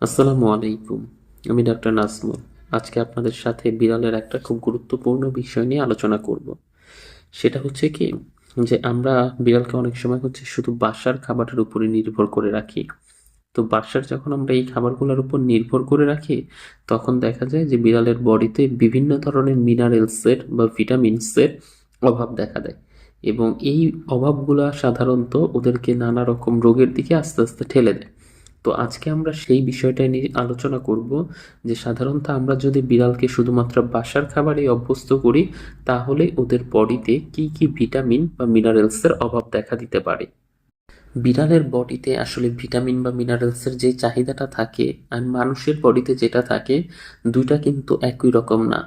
আসসালামু আলাইকুম। আমি ডাক্তার নাজমুল। আজকে আপনাদের সাথে বিড়ালের একটা খুব গুরুত্বপূর্ণ বিষয় নিয়ে আলোচনা করব। সেটা হচ্ছে কি, যে আমরা বিড়ালকে অনেক সময় শুধু বাসার খাবারের উপরে নির্ভর করে রাখি। তো বাসার যখন আমরা এই খাবারগুলোর উপর নির্ভর করে রাখি, তখন দেখা যায় যে বিড়ালের বডিতে বিভিন্ন ধরনের মিনারেলসের বা ভিটামিনসের অভাব দেখা দেয়। এবং এই অভাবগুলা সাধারণত ওদেরকে নানা রকম রোগের দিকে আস্তে আস্তে ঠেলে দেয়। তো আজকে আমরা সেই বিষয়টা নিয়ে আলোচনা করব, যে সাধারণত আমরা যদি বিড়ালকে শুধুমাত্র বাসার খাবারে অভ্যস্ত করি, তাহলে ওদের বডিতে কি কি ভিটামিন বা মিনারেলসের অভাব দেখা দিতে পারে। বিড়ালের বডিতে আসলে ভিটামিন বা মিনারেলসের যে চাহিদাটা থাকে আর মানুষের বডিতে যেটা থাকে, দুইটা কিন্তু একই রকম না।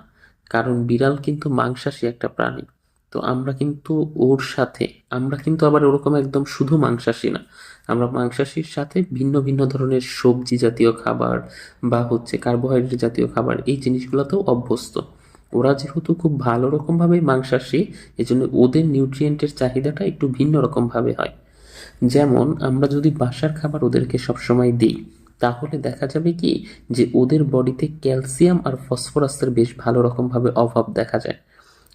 কারণ বিড়াল কিন্তু মাংসাশী একটা প্রাণী। তো আমরা কিন্তু ওর সাথে আমরা কিন্তু আবার ওরকম একদম শুধু মাংসাশী না। আমরা মাংসাশীর সাথে ভিন্ন ভিন্ন ধরনের সবজি জাতীয় খাবার বা কার্বোহাইড্রেট জাতীয় খাবার, এই জিনিসগুলোতেও অভ্যস্ত। ওরা যেহেতু খুব ভালো রকম ভাবে মাংসাশী, এজন্য ওদের নিউট্রিয়েন্টের চাহিদাটা একটু ভিন্ন রকম ভাবে হয়। যেমন আমরা যদি বাসার খাবার ওদেরকে সবসময় দিই, তাহলে দেখা যাবে কি, যে ওদের বডিতে ক্যালসিয়াম আর ফসফরাসের বেশ ভালো রকমভাবে অভাব দেখা যায়।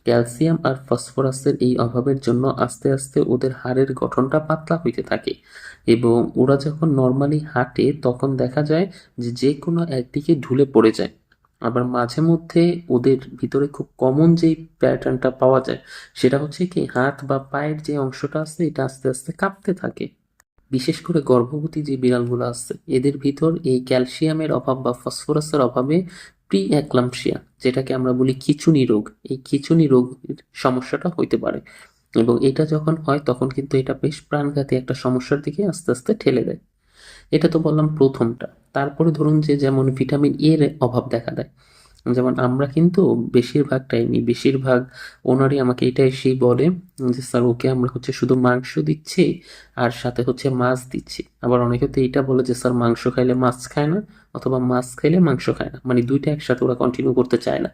ক্যালসিয়াম আর ফসফরাসের এই অভাবের জন্য আস্তে আস্তে ওদের হাড়ের গঠনটা পাতলা হইতে থাকে। এবং ওরা যখন নর্মালি হাঁটে, তখন দেখা যায় যে যে কোনো একদিকে ঢুলে পড়ে যায়। আবার মাঝে মধ্যে ওদের ভিতরে খুব কমন যেই প্যাটার্নটা পাওয়া যায়, সেটা হচ্ছে কি, হাত বা পায়ের যে অংশটা আছে এটা আস্তে আস্তে কাঁপতে থাকে। বিশেষ করে গর্ভবতী যে বিড়ালগুলো আছে, এদের ভিতর এই ক্যালসিয়ামের অভাব বা ফসফরাসের অভাবে প্রি অ্যাক্লাম্পসিয়া, যেটাকে আমরা বলি খিঁচুনি রোগ, এই খিঁচুনি রোগের সমস্যাটা হইতে পারে। এবং এটা যখন হয়, তখন কিন্তু এটা বেশ প্রাণঘাতী একটা সমস্যার দিকে আস্তে আস্তে ঠেলে দেয়। এটা তো বললাম প্রথমটা। তারপরে ধরুন যে যেমন ভিটামিন এর অভাব দেখা দেয়। যেমন আমরা কিন্তু বেশিরভাগ টাইমই, বেশিরভাগ ওনারই আমাকে এটা এসেই বলে যে স্যার, ওকে আমরা শুধু মাংস দিচ্ছি আর সাথে মাছ দিচ্ছি। আবার অনেকে তো এটা বলে যে স্যার, মাংস খাইলে মাছ খায় না, অথবা মাছ খাইলে মাংস খায় না, মানে দুইটা একসাথে ওরা কন্টিনিউ করতে চায় না।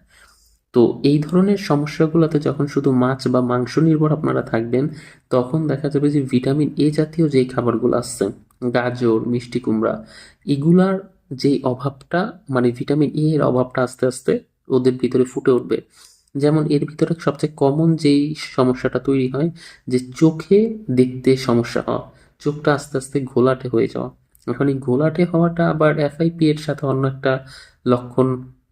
তো এই ধরনের সমস্যাগুলোতে যখন শুধু মাছ বা মাংস নির্ভর আপনারা থাকবেন, তখন দেখা যাবে যে ভিটামিন এ জাতীয় যেই খাবারগুলো আসছে, গাজর, মিষ্টি কুমড়া, এগুলার যে অভাবটা, মানে ভিটামিন এ এর অভাবটা আস্তে আস্তে ওদের ভিতরে ফুটে উঠবে। যেমন এর ভিতরে সবচেয়ে কমন যেই সমস্যাটা তৈরি হয়, যে চোখে দেখতে সমস্যা হওয়া, চোখটা আস্তে আস্তে ঘোলাটে হয়ে যাওয়া। এখন এই ঘোলাটে হওয়াটা আবার এফআইপি এর সাথে অন্য একটা লক্ষণ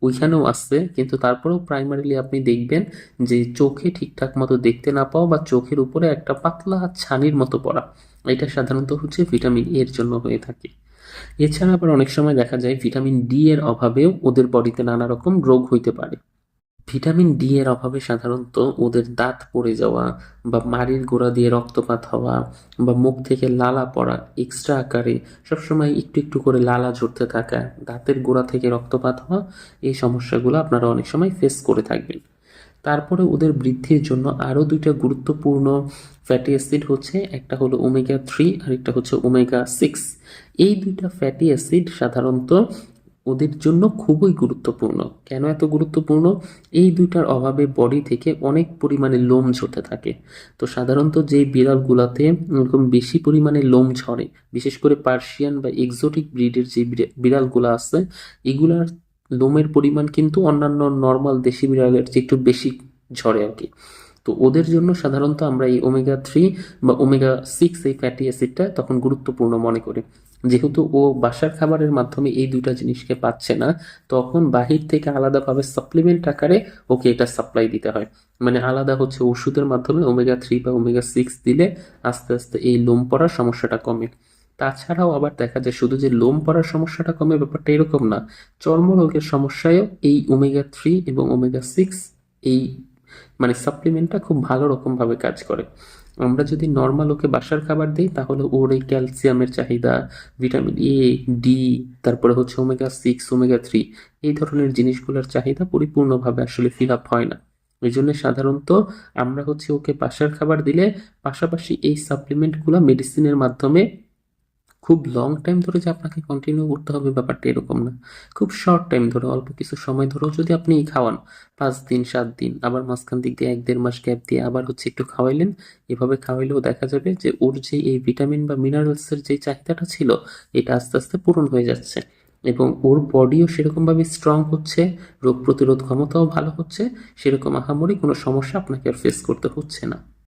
ওইখানেও আসছে, কিন্তু তারপরেও প্রাইমারিলি আপনি দেখবেন যে চোখে ঠিকঠাক মতো দেখতে না পাওয়া বা চোখের উপরে একটা পাতলা ছানির মতো পড়া, এটা সাধারণত ভিটামিন এর জন্য হয়ে থাকে। এছাড়া আবার অনেক সময় দেখা যায় ভিটামিন ডি এর অভাবেও ওদের বডিতে নানা রকম রোগ হইতে পারে। ভিটামিন ডি এর অভাবে সাধারণত ওদের দাঁত পড়ে যাওয়া, বা মাড়ির গোড়া দিয়ে রক্তপাত হওয়া, বা মুখ থেকে লালা পড়া এক্সট্রা আকারে, সবসময় একটু একটু করে লালা ঝরতে থাকা, দাঁতের গোড়া থেকে রক্তপাত হওয়া, এই সমস্যাগুলো আপনারা অনেক সময় ফেস করে থাকবেন। তারপরে ওদের বৃদ্ধির জন্য আরও দুইটা গুরুত্বপূর্ণ ফ্যাটি অ্যাসিড একটা হলো ওমেগা 3 আর একটা ওমেগা 6। এই দুইটা ফ্যাটি অ্যাসিড সাধারণত ওদের জন্য খুবই গুরুত্বপূর্ণ। কেন এত গুরুত্বপূর্ণ? এই দুইটার অভাবে বডি থেকে অনেক পরিমাণে লোম ঝরতে থাকে। তো সাধারণত যেই বিড়ালগুলাতে এরকম বেশি পরিমাণে লোম ঝরে, বিশেষ করে পার্সিয়ান বা এক্সোটিক ব্রিডের যে বিড়ালগুলো আছে, এগুলার লোমের পরিমাণ কিন্তু অন্যান্য নর্মাল দেশি বিড়ালের চেয়ে একটু বেশি ঝরে আর কি। তো ওদের জন্য সাধারণত আমরা এই ওমেগা 3 বা ওমেগা 6 এই ফ্যাটি অ্যাসিডটা তখন গুরুত্বপূর্ণ মনে করি। যেহেতু ও বাসার খাবারের মাধ্যমে এই দুইটা জিনিসকে পাচ্ছে না, তখন বাহির থেকে আলাদাভাবে সাপ্লিমেন্ট আকারে ওকে এটা সাপ্লাই দিতে হয়। মানে আলাদা ওষুধের মাধ্যমে ওমেগা 3 বা ওমেগা 6 দিলে আস্তে আস্তে এই লোম পড়ার সমস্যাটা কমে। তাছাড়াও আবার দেখা যায় শুধু যে লোম পড়ার সমস্যাটা কমে ব্যাপারটা এরকম না, চর্মরোগের সমস্যায়ও এই ওমেগা 3 এবং ওমেগা 6 এই মানে সাপ্লিমেন্টটা খুব ভালো রকম ভাবে কাজ করে। আমরা যদি নর্মাল ওকে বাসার খাবার দিই, তাহলে ওর এই ক্যালসিয়ামের চাহিদা, ভিটামিন এ, ডি, তারপরে ওমেগা 6, ওমেগা 3, এই ধরনের জিনিসগুলোর চাহিদা পরিপূর্ণভাবে আসলে ফিল আপ হয় না। এই জন্য সাধারণত আমরা ওকে বাসার খাবার দিলে পাশাপাশি এই সাপ্লিমেন্টগুলো মেডিসিনের মাধ্যমে খুব লং টাইম ধরে যে আপনাকে কন্টিনিউ করতে হবে ব্যাপারটা এরকম না। খুব শর্ট টাইম ধরে, অল্প কিছু সময় ধরেও যদি আপনি খাওয়ান, 5 দিন 7 দিন, আবার মাঝখান দিক দিয়ে 1-1.5 মাস গ্যাপ দিয়ে আবার একটু খাওয়াইলেন, এভাবে খাওয়াইলেও দেখা যাবে যে ওর যে এই ভিটামিন বা মিনারেলসের যে চাহিদাটা ছিল, এটা আস্তে আস্তে পূরণ হয়ে যাচ্ছে। এবং ওর বডিও সেরকমভাবে স্ট্রং হচ্ছে, রোগ প্রতিরোধ ক্ষমতাও ভালো হচ্ছে, সেরকম আহামরি কোনো সমস্যা আপনাকে আর ফেস করতে হচ্ছে না।